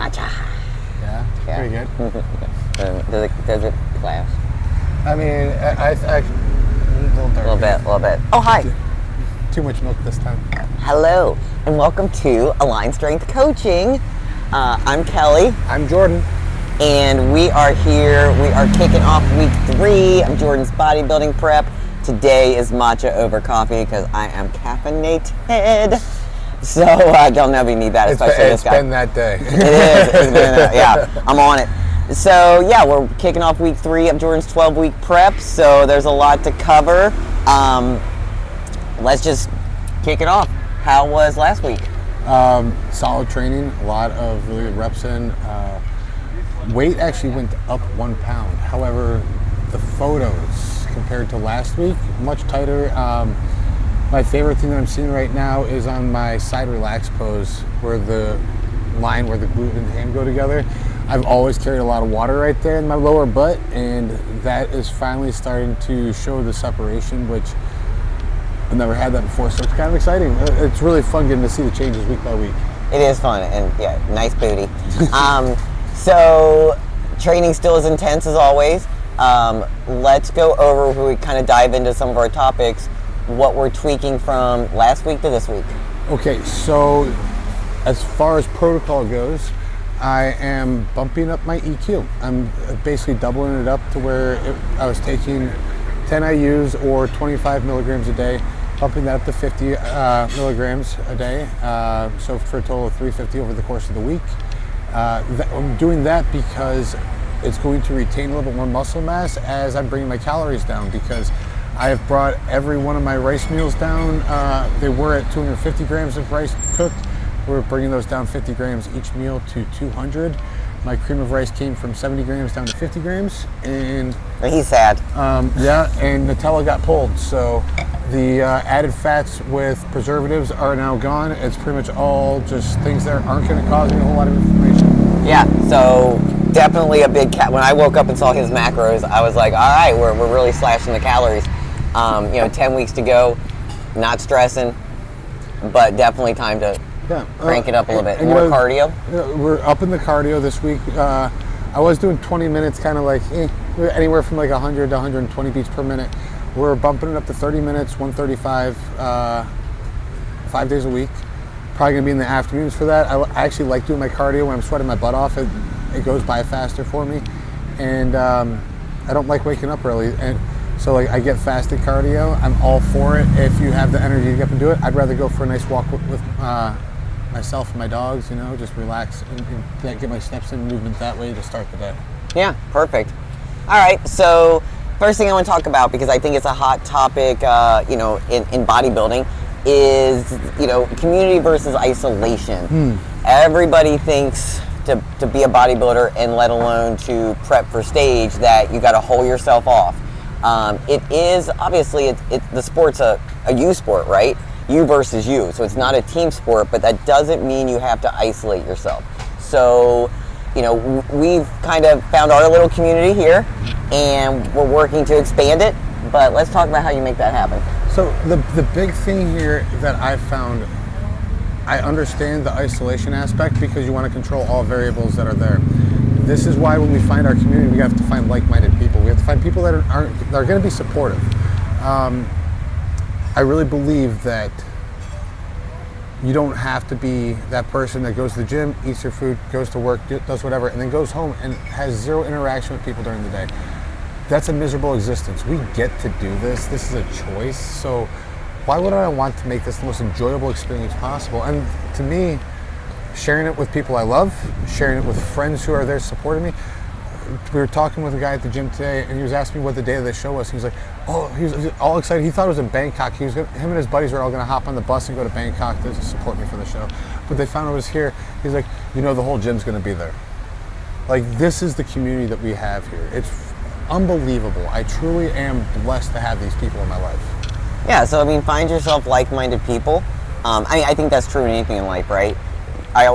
matcha. Yeah, pretty good. Does it clash? I mean, I A little bit. Oh, hi. Too much milk this time. Hello, and welcome to Align Strength Coaching. I'm Kelly. I'm Jordan. And we are here. We are kicking off week 3 of Jordan's bodybuilding prep. Today is matcha over coffee because I am caffeinated. So don't know if you need that, especially this guy. It's been that day. It is. It's been, yeah, I'm on it. So yeah, we're kicking off week 3 of Jordan's 12-week prep. So there's a lot to cover. Let's just kick it off. How was last week? Solid training, a lot of really good reps in. Weight actually went up 1 pound. However, the photos compared to last week, much tighter. My favorite thing that I'm seeing right now is on my side relax pose, where the line where the glute and hand go together. I've always carried a lot of water right there in my lower butt, and that is finally starting to show the separation, which I've never had that before, so it's kind of exciting. It's really fun getting to see the changes week by week. It is fun, and yeah, nice booty. So training still as intense as always. Let's go over, before we kind of dive into some of our topics, what we're tweaking from last week to this week. Okay, so as far as protocol goes, I am bumping up my EQ. I'm basically doubling it up to where I was taking 10 IUs or 25 milligrams a day, bumping that up to 50 milligrams a day, so for a total of 350 over the course of the week. I'm doing that because it's going to retain a little bit more muscle mass as I'm bringing my calories down, because I have brought every one of my rice meals down. They were at 250 grams of rice cooked. We're bringing those down 50 grams each meal to 200. My cream of rice came from 70 grams down to 50 grams. And he's sad. Yeah, and Nutella got pulled. So the added fats with preservatives are now gone. It's pretty much all just things that aren't going to cause me a whole lot of inflammation. Yeah, so definitely a big when I woke up and saw his macros, I was like, all right, we're really slashing the calories. 10 weeks to go, not stressing, but definitely time to crank it up a little bit. More cardio? We're up in the cardio this week. I was doing 20 minutes, kind of like anywhere from like 100 to 120 beats per minute. We're bumping it up to 30 minutes, 135, 5 days a week. Probably gonna be in the afternoons for that. I actually like doing my cardio when I'm sweating my butt off. It goes by faster for me, and I don't like waking up early. And so like I get fasted cardio. I'm all for it. If you have the energy to get up and do it, I'd rather go for a nice walk with myself and my dogs, just relax and get my steps in movement that way to start the day. Yeah, perfect. All right, so first thing I want to talk about, because I think it's a hot topic, in bodybuilding, is, community versus isolation. Everybody thinks to be a bodybuilder, and let alone to prep for stage, that you got to hold yourself off. It is, obviously, the sport's a you sport, right? You versus you. So it's not a team sport, but that doesn't mean you have to isolate yourself. So, we've kind of found our little community here, and we're working to expand it, but let's talk about how you make that happen. So the big thing here that I've found, I understand the isolation aspect because you want to control all variables that are there. This is why when we find our community, we have to find like-minded people. We have to find people that are going to be supportive. I really believe that you don't have to be that person that goes to the gym, eats your food, goes to work, does whatever, and then goes home and has zero interaction with people during the day. That's a miserable existence. We get to do this. This is a choice. So why would I want to make this the most enjoyable experience possible? And to me, sharing it with people I love, sharing it with friends who are there supporting me. We were talking with a guy at the gym today, and he was asking me what the day of the show was. He was like, he was all excited. He thought it was in Bangkok. Him and his buddies were all going to hop on the bus and go to Bangkok to support me for the show. But they found it was here. He's like, the whole gym's going to be there. Like, this is the community that we have here. It's unbelievable. I truly am blessed to have these people in my life. Yeah, so find yourself like-minded people. I think that's true in anything in life, right?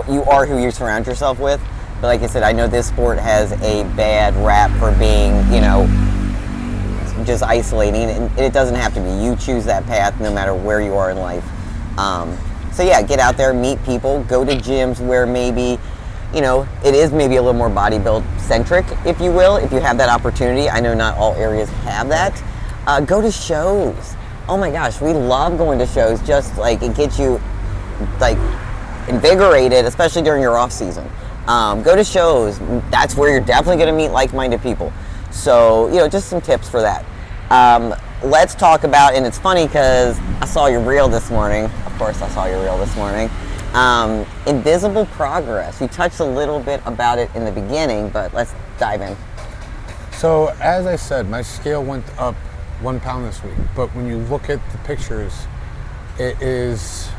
You are who you surround yourself with. But like I said, I know this sport has a bad rap for being, just isolating, and it doesn't have to be. You choose that path no matter where you are in life. So yeah, get out there, meet people, go to gyms where maybe you know, it is maybe a little more bodybuild centric, if you will, if you have that opportunity. I know not all areas have that. Go to shows. Oh my gosh, we love going to shows. Just like it gets you like invigorated, especially during your off season. Go to shows. That's where you're definitely going to meet like-minded people. So, you know, just some tips for that. Let's talk about, and it's funny because I saw your reel this morning. Of course, I saw your reel this morning. Invisible progress. You touched a little bit about it in the beginning, but let's dive in. So, as I said, my scale went up 1 pound this week. But when you look at the pictures, it is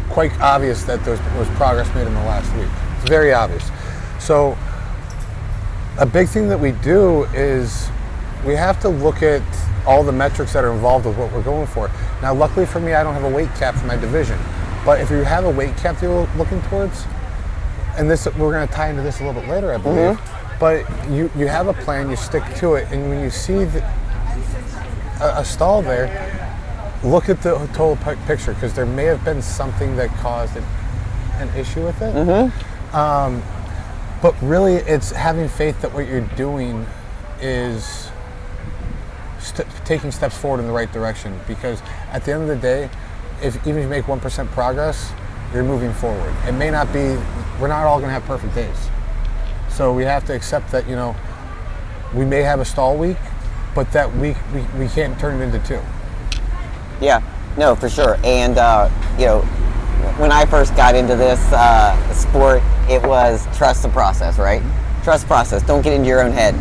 quite obvious that there was progress made in the last week. It's very obvious. So, a big thing that we do is we have to look at all the metrics that are involved with what we're going for. Now, luckily for me, I don't have a weight cap for my division. But if you have a weight cap that you're looking towards, and this we're going to tie into this a little bit later, I believe, but you have a plan, you stick to it, and when you see a stall there, look at the total picture, because there may have been something that caused an issue with it. But really, it's having faith that what you're doing is taking steps forward in the right direction, because at the end of the day, even if you make 1% progress, you're moving forward. It may not be, we're not all going to have perfect days. So we have to accept that, you know, we may have a stall week, but that week we can't turn it into 2. Yeah, no, for sure. And, you know, when I first got into this sport, it was trust the process, right? Trust the process. Don't get into your own head.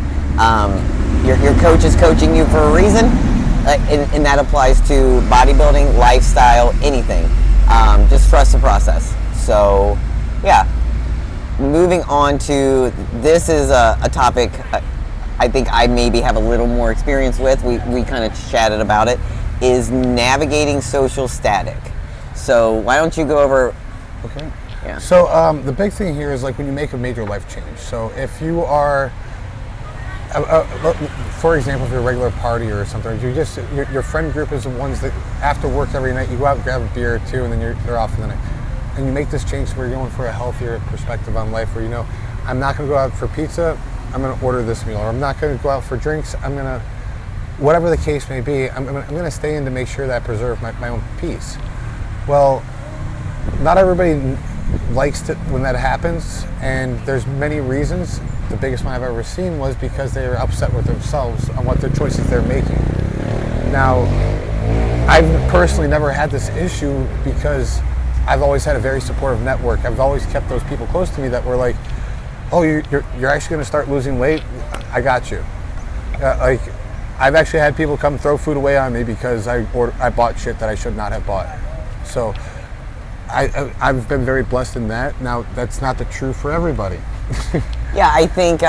Your coach is coaching you for a reason, and that applies to bodybuilding, lifestyle, anything. Just trust the process. So, yeah. Moving on to, this is a topic I think I maybe have a little more experience with. We kind of chatted about it, is navigating social static. So why don't you go over... Okay. Yeah. So the big thing here is like when you make a major life change. So if you are, for example, if you're a regular partier or something, your friend group is the ones that after work every night, you go out and grab a beer or 2 and then they're off for the night. And you make this change where you're going for a healthier perspective on life, where you know, I'm not going to go out for pizza, I'm going to order this meal, or I'm not going to go out for drinks, I'm going to, whatever the case may be, I'm going to stay in to make sure that I preserve my own peace. Well, not everybody likes it when that happens, and there's many reasons. The biggest one I've ever seen was because they were upset with themselves on what their choices they're making. Now, I've personally never had this issue because I've always had a very supportive network. I've always kept those people close to me that were like, oh, you're actually going to start losing weight? I got you. Like, I've actually had people come throw food away on me because I bought shit that I should not have bought. So I've been very blessed in that. Now, that's not the truth for everybody. Yeah, I think,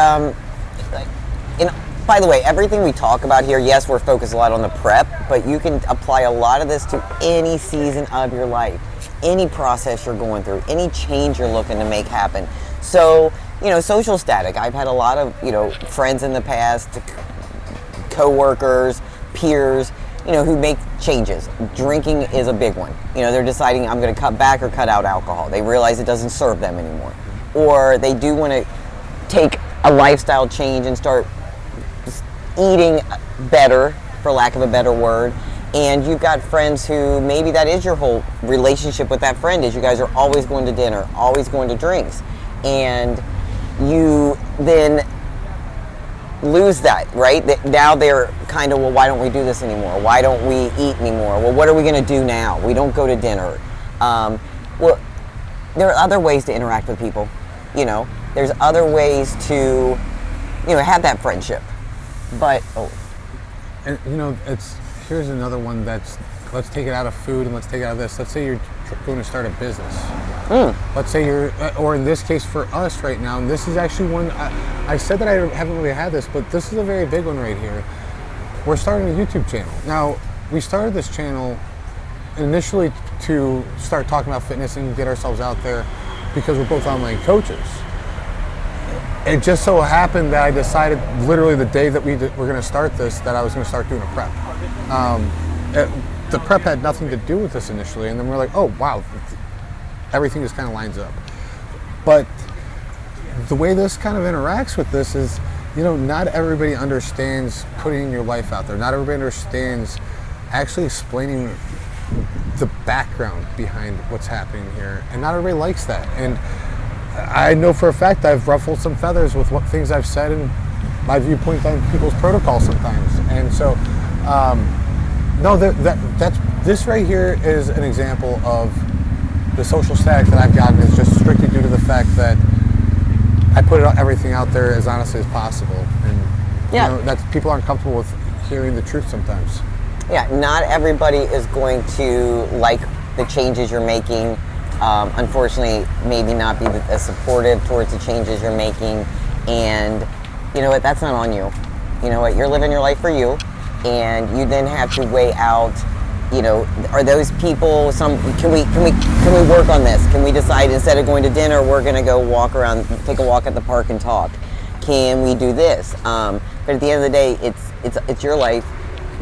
by the way, everything we talk about here, yes, we're focused a lot on the prep, but you can apply a lot of this to any season of your life, any process you're going through, any change you're looking to make happen. So, you know, social static. I've had a lot of, you know, friends in the past, co-workers, peers, you know, who make changes. Drinking is a big one. You know, they're deciding I'm going to cut back or cut out alcohol. They realize it doesn't serve them anymore. Or they do want to take a lifestyle change and start eating better, for lack of a better word. And you've got friends who maybe that is your whole relationship with that friend, is you guys are always going to dinner, always going to drinks. And you then lose that, right? Now they're kind of, well, why don't we do this anymore? Why don't we eat anymore? Well, what are we going to do now? We don't go to dinner. Well, there are other ways to interact with people. You know, there's other ways to, you know, have that friendship. But, And, you know, here's another one that's, let's take it out of food and let's take it out of this. Let's say you're going to start a business. Let's say or in this case for us right now, and this is actually one, I said that I haven't really had this, but this is a very big one right here. We're starting a YouTube channel. Now, we started this channel initially to start talking about fitness and get ourselves out there because we're both online coaches. It just so happened that I decided literally the day that we're going to start this, that I was going to start doing a prep. The prep had nothing to do with this initially, and then we're like, oh wow, everything just kind of lines up. But the way this kind of interacts with this is, not everybody understands putting your life out there. Not everybody understands actually explaining the background behind what's happening here, and not everybody likes that. And I know for a fact I've ruffled some feathers with what things I've said and my viewpoint on people's protocols sometimes. And so, no, that's this right here is an example of the social static that I've gotten is just strictly due to the fact that I put everything out there as honestly as possible, and that's people aren't comfortable with hearing the truth sometimes. Yeah, not everybody is going to like the changes you're making. Unfortunately, maybe not be as supportive towards the changes you're making. And you know what? That's not on you. You know what? You're living your life for you, and you then have to weigh out. Are those people? Can we work on this? Can we decide instead of going to dinner, we're going to go walk around, take a walk at the park and talk? Can we do this? But at the end of the day, it's your life.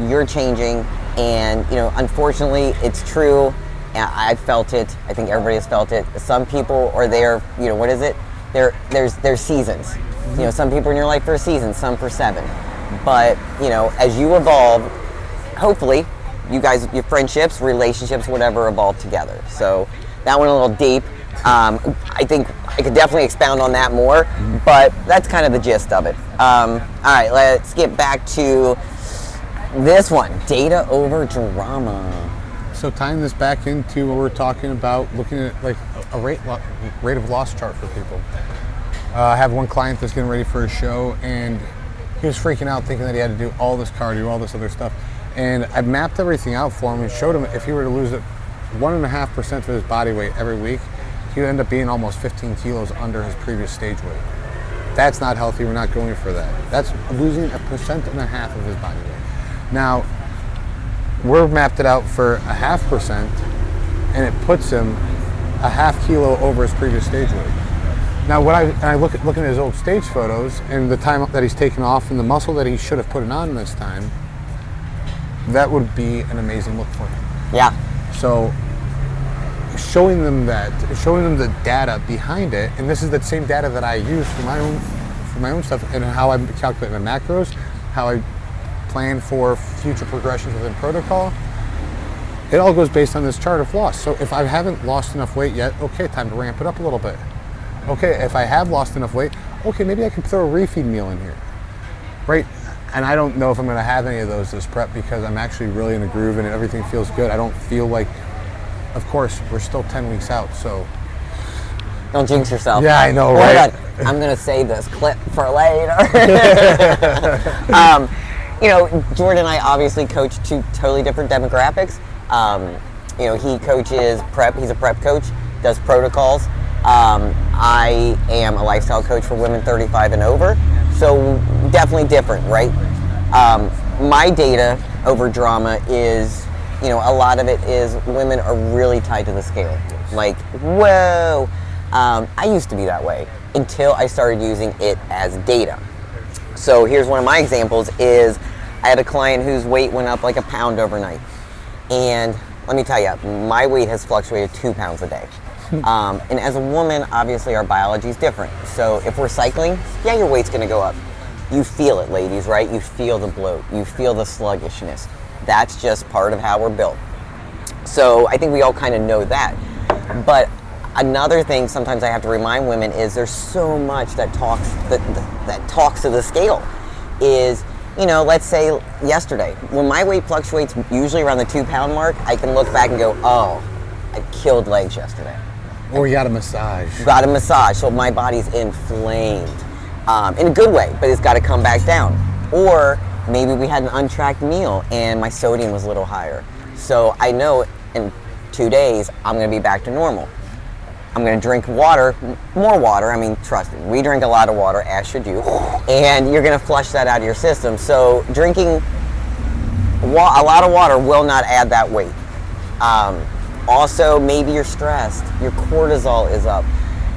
You're changing, and unfortunately, it's true. I've felt it. I think everybody has felt it. Some people are there. What is it? There's seasons. Some people in your life for a season, some for 7. But as you evolve, hopefully, you guys, your friendships, relationships, whatever, evolve together. So that went a little deep. I think I could definitely expound on that more, but that's kind of the gist of it. All right, let's get back to this one, data over drama. So tying this back into what we're talking about, looking at like a rate of loss chart for people. I have one client that's getting ready for a show, and he was freaking out thinking that he had to do all this cardio, all this other stuff. And I mapped everything out for him and showed him if he were to lose 1.5% of his body weight every week, he would end up being almost 15 kilos under his previous stage weight. That's not healthy. We're not going for that. That's losing 1.5% of his body weight. Now, we're mapped it out for 0.5%, and it puts him 0.5 kilo over his previous stage weight. Now, I look at his old stage photos and the time that he's taken off and the muscle that he should have put on this time, that would be an amazing look for him. Yeah. So showing them the data behind it, and this is the same data that I use for my own stuff, and how I calculate my macros, how I plan for future progressions within protocol. It all goes based on this chart of loss. So if I haven't lost enough weight yet, okay, time to ramp it up a little bit. Okay, if I have lost enough weight, okay, maybe I can throw a refeed meal in here, right? And I don't know if I'm going to have any of those this prep because I'm actually really in a groove and everything feels good. I don't feel like, of course, we're still 10 weeks out, so. Don't jinx yourself. Yeah, I know, right? I'm going to save this clip for later. Jordan and I obviously coach 2 totally different demographics. He coaches prep. He's a prep coach, does protocols. I am a lifestyle coach for women 35 and over. So definitely different, right? My data over drama is, a lot of it is women are really tied to the scale. Like, whoa. I used to be that way until I started using it as data. So here's one of my examples is I had a client whose weight went up like 1 pound overnight. And let me tell you, my weight has fluctuated 2 pounds a day. And as a woman, obviously our biology is different. So if we're cycling, yeah, your weight's gonna go up. You feel it, ladies, right? You feel the bloat, you feel the sluggishness. That's just part of how we're built. So I think we all kind of know that. But another thing sometimes I have to remind women is there's so much that talks to the scale. Is, let's say yesterday, when my weight fluctuates usually around the 2 pound mark, I can look back and go, oh, I killed legs yesterday. Or you got a massage. Got a massage, so my body's inflamed. In a good way, but it's got to come back down. Or maybe we had an untracked meal and my sodium was a little higher. So I know in 2 days, I'm going to be back to normal. I'm going to drink water, more water. I mean, trust me, we drink a lot of water, as should you. And you're going to flush that out of your system. So drinking a lot of water will not add that weight. Also, maybe you're stressed, your cortisol is up.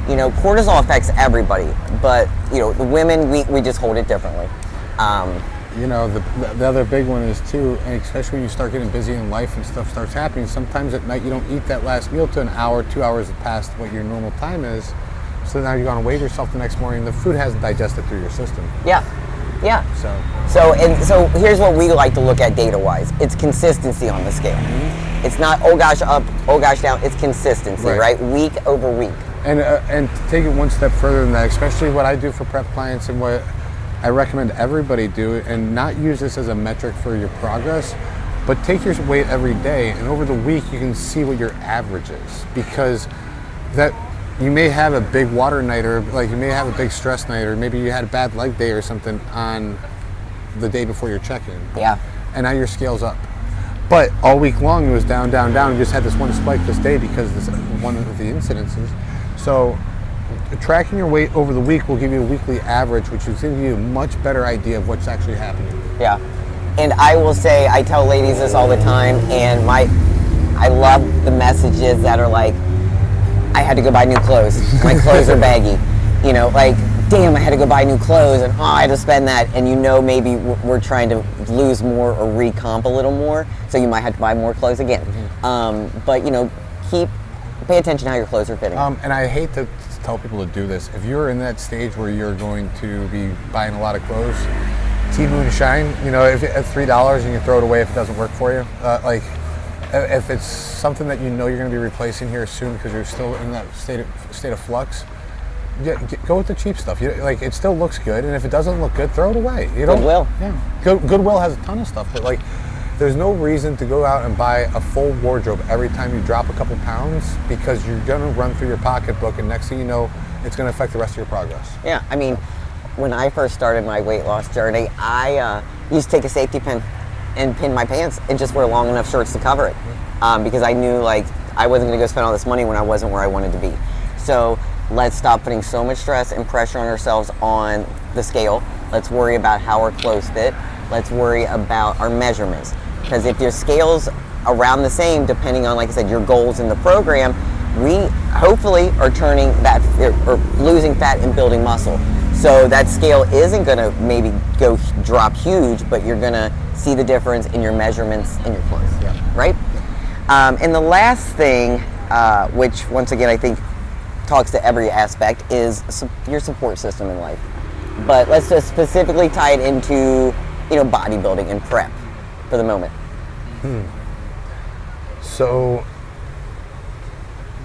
Cortisol affects everybody, but, the women, we just hold it differently. The other big one is too, and especially when you start getting busy in life and stuff starts happening, sometimes at night you don't eat that last meal till 1 hour, 2 hours past what your normal time is. So now you're going to weigh yourself the next morning. The food hasn't digested through your system. Yeah. So here's what we like to look at data-wise. It's consistency on the scale. It's not, oh gosh, up, oh gosh, down. It's consistency, right? Week over week. And to take it one step further than that, especially what I do for prep clients and what I recommend everybody do, and not use this as a metric for your progress, but take your weight every day, and over the week you can see what your average is, because that you may have a big water night, or like you may have a big stress night, or maybe you had a bad leg day or something on the day before your check-in. Yeah. And now your scale's up. But all week long it was down, down, down. You just had this one spike this day because this one of the incidences. So tracking your weight over the week will give you a weekly average, which will give you a much better idea of what's actually happening. Yeah. And I will say, I tell ladies this all the time, and I love the messages that are like, I had to go buy new clothes. My clothes are baggy. You know, like, damn, I had to go buy new clothes, and I had to spend that. And you know, maybe we're trying to lose more or recomp a little more, so you might have to buy more clothes again. But you know, pay attention to how your clothes are fitting. And I hate to tell people to do this. If you're in that stage where you're going to be buying a lot of clothes, Team Moonshine, you know, if at $3 and you throw it away if it doesn't work for you, like. If it's something that you know you're going to be replacing here soon because you're still in that state of flux, go with the cheap stuff. Like, it still looks good, and if it doesn't look good, throw it away. Goodwill. Yeah. Goodwill has a ton of stuff, but like, there's no reason to go out and buy a full wardrobe every time you drop a couple pounds, because you're going to run through your pocketbook, and next thing you know, it's going to affect the rest of your progress. Yeah, I mean, when I first started my weight loss journey, I used to take a safety pin and pin my pants and just wear long enough shorts to cover it, because I knew like I wasn't going to go spend all this money when I wasn't where I wanted to be. So let's stop putting so much stress and pressure on ourselves on the scale. Let's worry about how our clothes fit. Let's worry about our measurements, because if your scale's around the same, depending on, like I said, your goals in the program, we hopefully are turning that or losing fat and building muscle. So that scale isn't going to maybe drop huge, but you're going to see the difference in your measurements in your clothes, right? And the last thing, which once again I think talks to every aspect, is your support system in life. But let's just specifically tie it into, you know, bodybuilding and prep for the moment. So,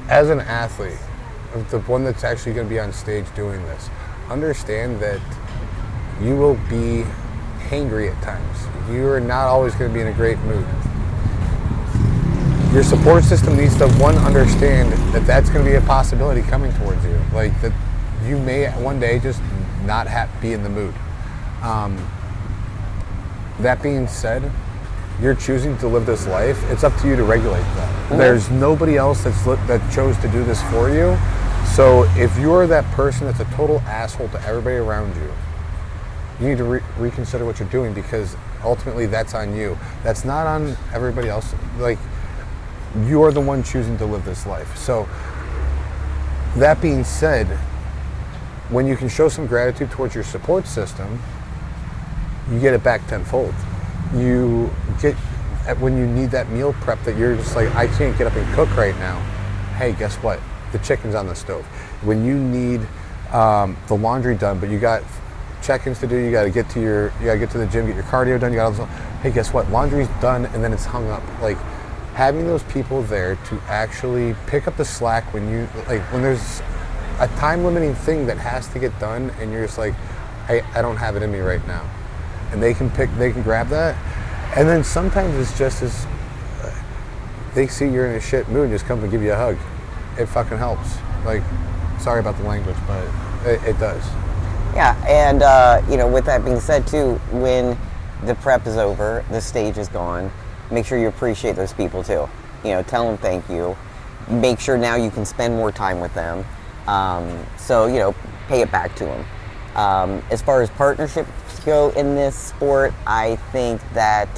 as an athlete, the one that's actually going to be on stage doing this, understand that you will be hangry at times. You are not always going to be in a great mood. Your support system needs to, one, understand that that's going to be a possibility coming towards you. Like, that you may one day just not be in the mood. That being said, you're choosing to live this life. It's up to you to regulate that. There's nobody else that chose to do this for you. So if you're that person that's a total asshole to everybody around you, you need to reconsider what you're doing, because ultimately that's on you. That's not on everybody else. Like, you're the one choosing to live this life. So that being said, when you can show some gratitude towards your support system, you get it back tenfold. You get, when you need that meal prep that you're just like, I can't get up and cook right now. Hey, guess what? The chicken's on the stove. When you need the laundry done, but you got check-ins to do, you got to get to the gym, get your cardio done. You got all this. Hey, guess what? Laundry's done, and then it's hung up. Like, having those people there to actually pick up the slack when there's a time-limiting thing that has to get done, and you're just like, hey, I don't have it in me right now, and they can grab that. And then sometimes it's just as they see you're in a shit mood and just come and give you a hug. It fucking helps. Like, sorry about the language, but it does. Yeah, and you know, with that being said too, when the prep is over, the stage is gone, make sure you appreciate those people too. You know, tell them thank you. Make sure now you can spend more time with them. So, you know, pay it back to them. As far as partnerships go in this sport, I think that,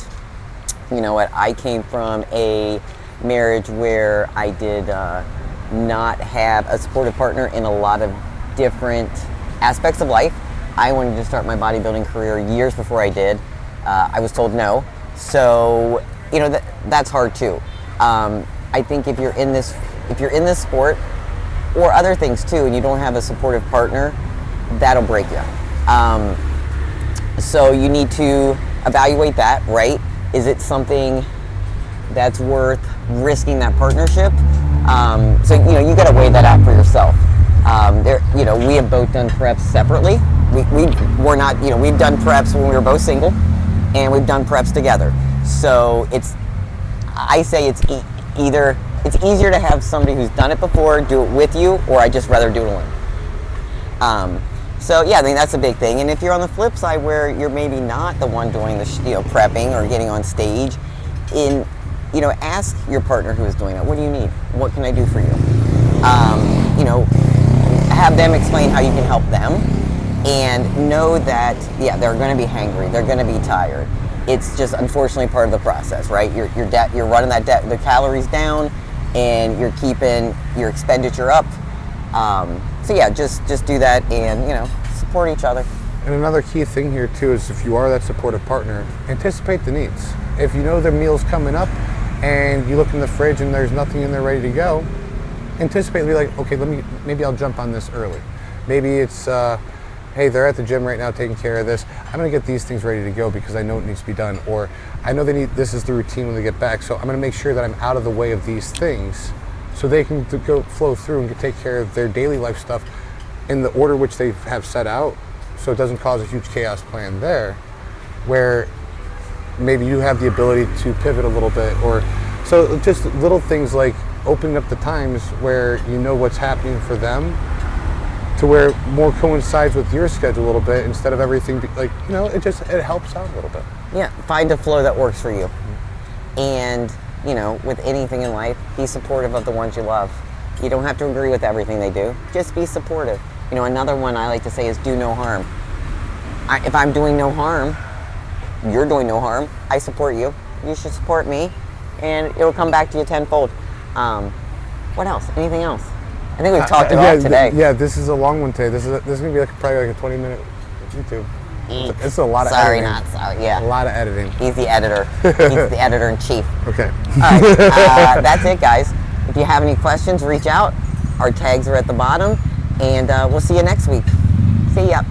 you know what, I came from a marriage where I did not have a supportive partner in a lot of different aspects of life. I wanted to start my bodybuilding career years before I did. I was told no. So, you know, that's hard too. I think if you're in this sport, or other things too, and you don't have a supportive partner, that'll break you. So you need to evaluate that, right? Is it something that's worth risking that partnership? So you got to weigh that out for yourself. We have both done preps separately. We're not, we've done preps when we were both single, and we've done preps together. So I say it's either it's easier to have somebody who's done it before do it with you, or I just rather do it alone. So yeah, I think that's a big thing. And if you're on the flip side where you're maybe not the one doing the prepping or getting on stage, ask your partner who is doing it, what do you need? What can I do for you? Have them explain how you can help them, and know that they're going to be hangry, they're going to be tired. It's just unfortunately part of the process, right? You're running the calories down, and you're keeping your expenditure up. So yeah, just do that, and support each other. And another key thing here too is if you are that supportive partner, anticipate the needs. If you know their meal's coming up and you look in the fridge and there's nothing in there ready to go, anticipate, be like, okay, maybe I'll jump on this early. Maybe it's, hey, they're at the gym right now taking care of this. I'm gonna get these things ready to go because I know it needs to be done, or I know this is the routine when they get back, so I'm gonna make sure that I'm out of the way of these things so they can go flow through and take care of their daily life stuff in the order which they have set out, so it doesn't cause a huge chaos plan there, where maybe you have the ability to pivot a little bit, or so just little things like opening up the times where you know what's happening for them to where more coincides with your schedule a little bit instead of everything it helps out a little bit. Yeah, find a flow that works for you. And with anything in life, be supportive of the ones you love. You don't have to agree with everything they do, just be supportive. Another one I like to say is do no harm. If I'm doing no harm, you're doing no harm, I support you, you should support me, and it'll come back to you tenfold. What else? Anything else? I think we've talked about today. This is a long one today. This is going to be probably like a 20-minute YouTube. It's a lot of sorry, editing. not sorry. Yeah. A lot of editing. He's the editor. He's the editor-in-chief. Okay. All right. That's it, guys. If you have any questions, reach out. Our tags are at the bottom. And we'll see you next week. See ya.